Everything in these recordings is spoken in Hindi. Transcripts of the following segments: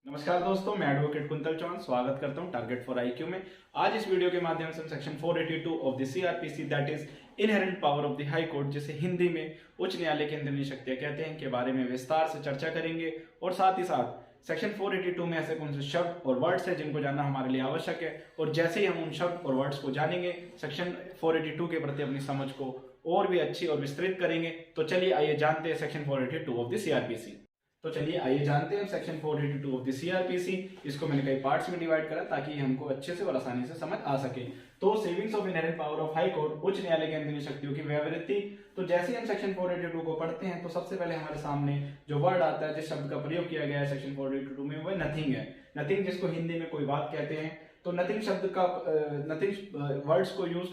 नमस्कार दोस्तों, मैं एडवोकेट कुंतल चौहान स्वागत करता हूं टारगेट फॉर आईक्यू में। आज इस वीडियो के माध्यम से हम section 482 of the CrPC that is inherent power of the high court, जिसे हिंदी में उच्च न्यायालय की अंतर्निहित शक्तियां कहते हैं, के बारे में विस्तार से चर्चा करेंगे। और साथ ही साथ सेक्शन 482 में ऐसे कौन से शब्द और वर्ड्स है जिनको जानना हमारे लिए आवश्यक है, और जैसे ही हम उन शब्द और वर्ड्स को जानेंगे सेक्शन 482 के प्रति अपनी समझ को और भी अच्छी और विस्तृत करेंगे। तो चलिए आइए जानते हैं सेक्शन 482 ऑफ द सीआरपीसी। तो चलिए आइए जानते हैं सेक्शन 482 ऑफ द सीआरपीसी। इसको मैंने कई पार्ट्स में डिवाइड करा ताकि हमको अच्छे से और आसानी से समझ आ सके। तो savings of inherent power of high court, उच्च न्यायालय के अंतर्निहित शक्तियों की व्यावृत्ति। तो जैसे ही हम सेक्शन 482 को पढ़ते हैं तो सबसे पहले हमारे सामने जो वर्ड आता है, जिस शब्द का प्रयोग किया गया है सेक्शन 482 में, वह नथिंग है। नथिंग, जिसको हिंदी में कोई बात कहते हैं। तो नथिंग शब्द का नथिंग वर्ड्स को यूज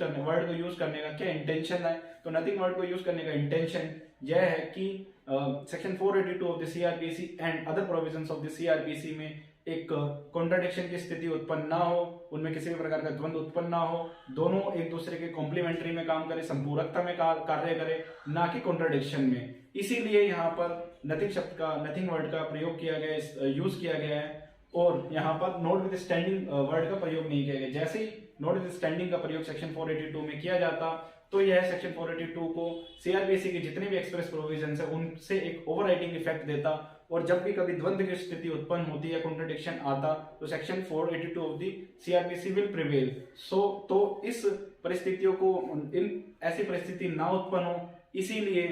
करने का क्या इंटेंशन है? तो नथिंग वर्ड को यूज करने का इंटेंशन यह है कि section 482 of the CrPC and other provisions of the CrPC में एक कॉन्ट्रडिक्शन की स्थिति उत्पन्न ना हो, उनमें किसी भी प्रकार का द्वंद्व उत्पन्न ना हो, दोनों एक दूसरे के कॉम्प्लीमेंट्री में काम करें, संपूरकता में कार्य करें, ना कि कॉन्ट्रडिक्शन में। इसीलिए यहाँ पर नथिंग शब्द का, नथिंग वर्ड का प्रयोग किया गया, यूज किया गया है। और यहाँ पर नोट विद स्टैंडिंग वर्ड का प्रयोग नहीं किया गया। जैसे ही नोट विद स्टैंडिंग का प्रयोग सेक्शन 482 में किया जाता तो यह सेक्शन 482 को सीआरपीसी के जितने भी एक्सप्रेस प्रोविजंस है उनसे एक ओवरराइडिंग इफेक्ट देता, और जब भी कभी द्वंद्व की स्थिति उत्पन्न होती है, कॉन्ट्रडिक्शन आता, तो section 482 of the CrPC will prevail. तो इस परिस्थितियों को, इन ऐसी परिस्थिति ना उत्पन्न हो, इसीलिए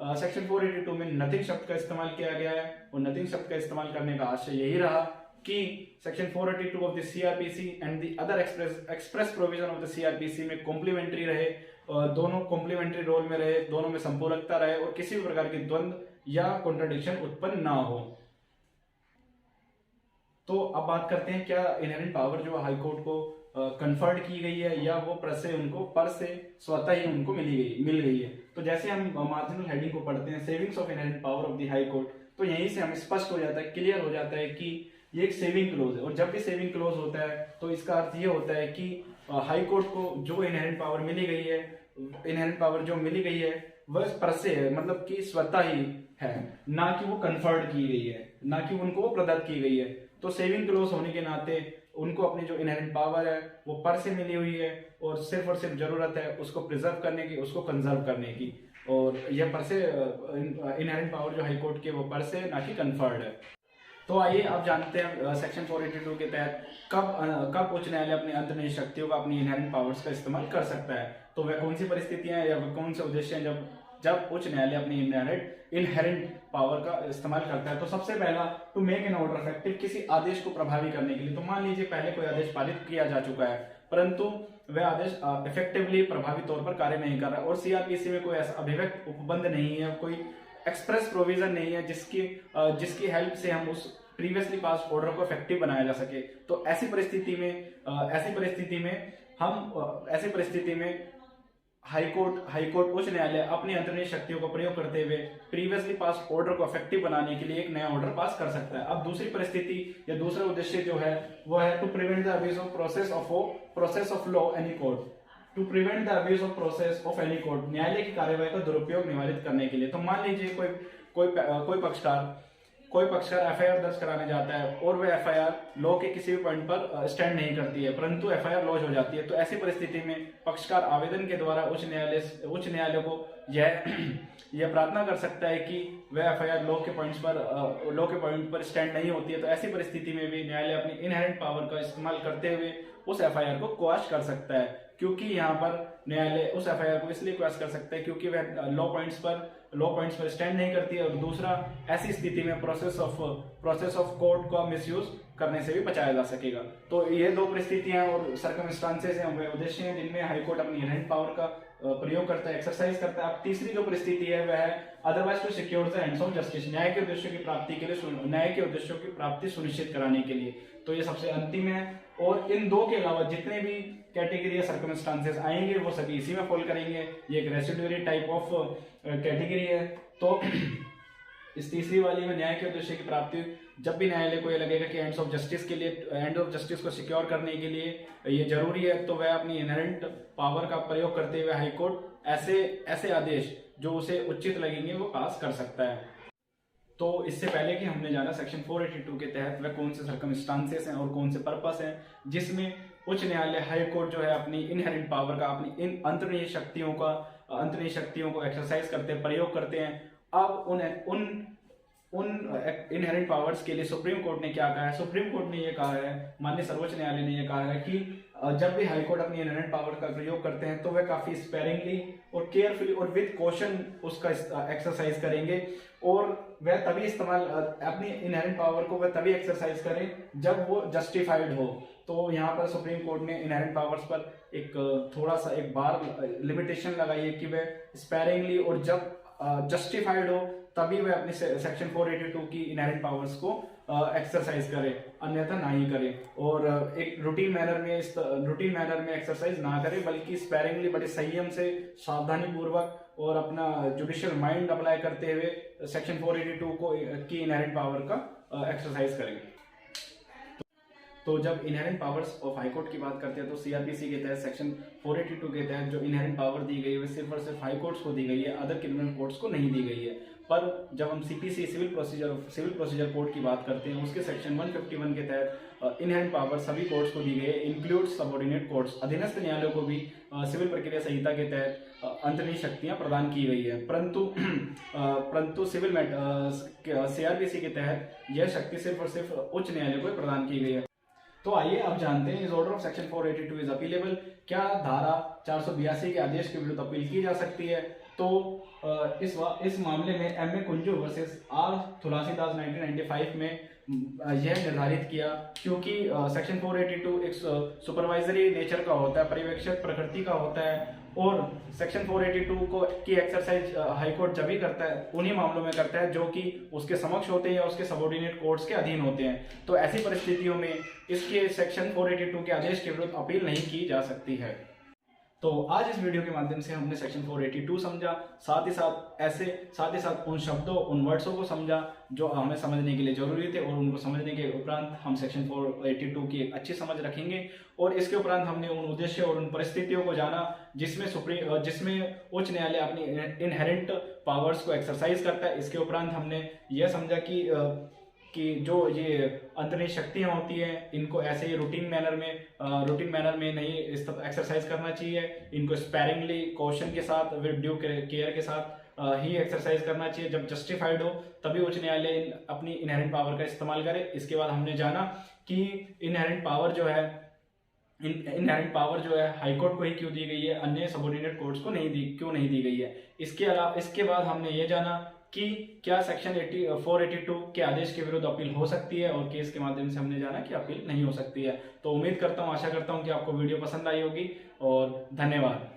सेक्शन 482 में नथिंग शब्द का इस्तेमाल किया गया है। और नथिंग शब्द का इस्तेमाल करने का आशय यही रहा कि section 482 of the CrPC and the other express provision of the CrPC में कॉम्प्लीमेंट्री रहे, दोनों कॉम्प्लीमेंट्री रोल में रहे, दोनों में संपूरकता रहे, और किसी भी प्रकार की द्वंद्व या कॉन्ट्रडिक्शन उत्पन्न ना हो। तो अब बात करते हैं क्या इनहेरेंट पावर जो हाई कोर्ट को कन्फर्ड की गई है, या वो पर से स्वतः ही उनको मिल गई है। तो जैसे हम मार्जिनल हेडिंग को पढ़ते हैं, savings of inherent power of the high court, तो यहीं से हमें स्पष्ट हो जाता है, क्लियर हो जाता है कि ये एक सेविंग क्लोज है। और जब भी सेविंग क्लोज होता है तो इसका अर्थ ये होता है कि हाई कोर्ट को जो इनहेरेंट पावर मिली गई है, इनहेरेंट पावर जो मिली गई है वह पर से है, मतलब कि स्वतः ही है, ना कि वो कन्फर्ड की गई है, ना कि उनको वो प्रदत्त की गई है। तो सेविंग क्लोज होने के नाते उनको अपनी जो इनहेरेंट पावर है वो पर से मिली हुई है, और सिर्फ जरूरत है उसको प्रिजर्व करने की, उसको कंजर्व करने की। और यह पर से इनहेरेंट पावर जो हाई कोर्ट की वो पर से, ना कि कन्फर्ड है। तो आइए अब जानते हैं सेक्शन 482 के तहत कब उच्च न्यायालय अपनी अंतर्निहित शक्तियों का, अपनी इनहेरेंट पावर्स का इस्तेमाल कर सकता है। तो वह कौन सी परिस्थितियां या वह कौन से उद्देश्य हैं जब उच्च न्यायालय अपनी इनहेरेंट पावर का इस्तेमाल करता है। तो सबसे पहला, to make an order effective, किसी आदेश को प्रभावी करने के लिए। तो मान लीजिए पहले कोई आदेश पारित किया जा चुका है, परंतु वह आदेश इफेक्टिवली, प्रभावी तौर पर कार्य नहीं कर रहा, और सीआरपीसी में कोई ऐसा अभिव्यक्त उपबंध नहीं है, कोई एक्सप्रेस प्रोविजन नहीं है जिसकी हेल्प से हम उस प्रीवियसली पास ऑर्डर को इफेक्टिव बनाया जा सके। तो ऐसी परिस्थिति में हाई कोर्ट उच्च न्यायालय अपनी अंतर्निहित शक्तियों का प्रयोग करते हुए प्रीवियसली पास ऑर्डर को इफेक्टिव बनाने के लिए एक नया ऑर्डर पास कर सकता है। अब दूसरी परिस्थिति या दूसरा उद्देश्य जो है वो है to prevent the abuse of process of law any court, to prevent the abuse of process of any court, न्यायालय की कार्यवाही का दुरुपयोग निवारित करने के लिए। तो मान लीजिए कोई पक्षकार एफआईआर दर्ज कराने जाता है और वह एफआईआर लॉ के किसी भी पॉइंट पर स्टैंड नहीं करती है, परंतु एफआईआर लॉज हो जाती है। तो ऐसी परिस्थिति में पक्षकार आवेदन के द्वारा उच्च न्यायालय को यह प्रार्थना कर सकता है कि वह एफआईआर लॉ के पॉइंट पर स्टैंड नहीं होती है। तो ऐसी परिस्थिति में भी न्यायालय अपनी इनहेरेंट पावर का इस्तेमाल करते हुए उस एफआईआर को क्वाश कर सकता है, क्योंकि यहाँ पर न्यायालय उस एफआईआर को इसलिए क्वाश कर सकता है क्योंकि वह लॉ पॉइंट्स पर स्टैंड नहीं करती है। और दूसरा, ऐसी स्थिति में प्रोसेस ऑफ कोर्ट का मिसयूज करने से भी बचाया जा सकेगा। तो ये दो परिस्थितियां और सर्कमस्टांसेस हैं, वे उद्देश्य हैं जिनमें हाई कोर्ट अपनी इनहेरेंट पावर का प्रयोग करता है, एक्सरसाइज करता है। अब तीसरी जो परिस्थिति है वह है otherwise to secure the ends of justice, न्याय के उद्देश्यों की प्राप्ति सुनिश्चित कराने के लिए। तो ये सबसे अंतिम है, और इन दो के अलावा जितने भी कैटेगरी या सर्कमस्टांसेस आएंगे वो सभी इसी में फॉल करेंगे। ये एक रेसिडुअरी टाइप ऑफ कैटेगरी है। तो इस तीसरी वाली में न्याय के उद्देश्य की प्राप्ति, जब भी न्यायालय को ये लगेगा कि एंड ऑफ जस्टिस को सिक्योर करने के लिए ये जरूरी है, तो वह अपनी इनहेरेंट पावर का प्रयोग करते हुए हाईकोर्ट ऐसे आदेश जो उसे उचित लगेंगे वो पास कर सकता है। तो इससे पहले कि हमने जाना सेक्शन 482 के तहत वह कौन से सर्कमस्टांसेस हैं और कौन से पर्पस हैं जिसमें उच्च न्यायालय हाई कोर्ट जो है अपनी इनहेरेंट पावर का, अपनी इन अंतर्निहित शक्तियों को एक्सरसाइज करते हैं, प्रयोग करते हैं। अब उन इनहेरेंट पावर्स के लिए सुप्रीम कोर्ट ने क्या कहा है? सुप्रीम कोर्ट ने यह कहा है, माननीय सर्वोच्च न्यायालय ने यह कहा है कि जब भी हाई कोर्ट अपनी इनहेरेंट पावर का प्रयोग करते हैं तो वह काफी स्पेरिंगली और केयरफुली और विद कॉशन उसका एक्सरसाइज करेंगे, और वह तभी इस्तेमाल अपनी इनहेरेंट पावर को वह तभी एक्सरसाइज करें जब वो जस्टिफाइड हो। तो यहाँ पर सुप्रीम कोर्ट ने इनहेरेंट पावर्स पर एक थोड़ा सा एक बार लिमिटेशन लगाई है कि वह स्पेरिंगली और जब जस्टिफाइड हो तभी वह अपनी सेक्शन 482 की इनहेरेंट पावर्स को एक्सरसाइज करे, अन्यथा ना ही करे। और एक रूटीन मैनर में एक्सरसाइज ना करे, बल्कि स्पेरिंगली, बड़े संयम से, सावधानी पूर्वक और अपना जुडिशियल माइंड अप्लाई करते हुए सेक्शन 482 की इनहेरेंट पावर का एक्सरसाइज करेंगे। तो जब inherent powers of high court की बात करते हैं तो सीआरपीसी के तहत सेक्शन 482 के तहत जो इनहेरेंट पावर दी गई है वह सिर्फ और सिर्फ हाई कोर्ट्स को दी गई है, अदर क्रिमिनल कोर्ट्स को नहीं दी गई है। पर जब हम सीपीसी सिविल प्रोसीजर कोड की बात करते हैं उसके सेक्शन 151 के तहत इनहेरेंट पावर सभी कोर्ट्स को दी गई है, इंक्लूड सबऑर्डिनेट कोर्ट्स। अधीनस्थ न्यायालयों को भी सिविल प्रक्रिया संहिता के तहत अंतर्निहित शक्तियां प्रदान की गई है, परंतु सिविल सीआरपीसी के तहत यह शक्ति सिर्फ और सिर्फ उच्च न्यायालय को प्रदान की गई है। तो आइए अब जानते हैं, इस order of section 482 is appealable. क्या धारा 482 के आदेश के विरुद्ध अपील की जा सकती है? तो इस मामले में M A Kunju versus R Tulsidas 1995 में यह निर्धारित किया, क्योंकि सेक्शन 482 एक सुपरवाइजरी नेचर का होता है, पर्यवेक्षक प्रकृति का होता है, और सेक्शन 482 की एक्सरसाइज हाई कोर्ट जब भी करता है उन्हीं मामलों में करता है जो कि उसके समक्ष होते हैं या उसके सबऑर्डिनेट कोर्ट्स के अधीन होते हैं। तो ऐसी परिस्थितियों में इसके सेक्शन 482 के आदेश के विरुद्ध अपील नहीं की जा सकती है। तो आज इस वीडियो के माध्यम से हमने सेक्शन 482 समझा, साथ ही साथ उन शब्दों, उन वर्ड्सों को समझा जो हमें समझने के लिए जरूरी थे, और उनको समझने के उपरांत हम सेक्शन 482 की एक अच्छी समझ रखेंगे। और इसके उपरांत हमने उन उद्देश्य और उन परिस्थितियों को जाना जिसमें उच्च न्यायालय अपनी इनहेरेंट पावर्स को एक्सरसाइज करता है। इसके उपरांत हमने यह समझा कि जो ये अंतर्निहित शक्तियां होती हैं इनको ऐसे ही रूटीन मैनर में नहीं एक्सरसाइज करना चाहिए, इनको स्पेरिंगली, कॉशन के साथ, विद ड्यू केयर के साथ ही एक्सरसाइज करना चाहिए। जब जस्टिफाइड हो तभी उच्च न्यायालय अपनी इनहेरेंट पावर का इस्तेमाल करे। इसके बाद हमने जाना कि इनहेरेंट पावर जो है हाईकोर्ट को ही क्यों दी गई है, अन्य सबऑर्डिनेट कोर्ट्स को क्यों नहीं दी गई है। इसके बाद हमने ये जाना कि क्या सेक्शन 482 के आदेश के विरुद्ध अपील हो सकती है, और केस के माध्यम से हमने जाना कि अपील नहीं हो सकती है। तो उम्मीद करता हूँ, आशा करता हूँ कि आपको वीडियो पसंद आई होगी, और धन्यवाद।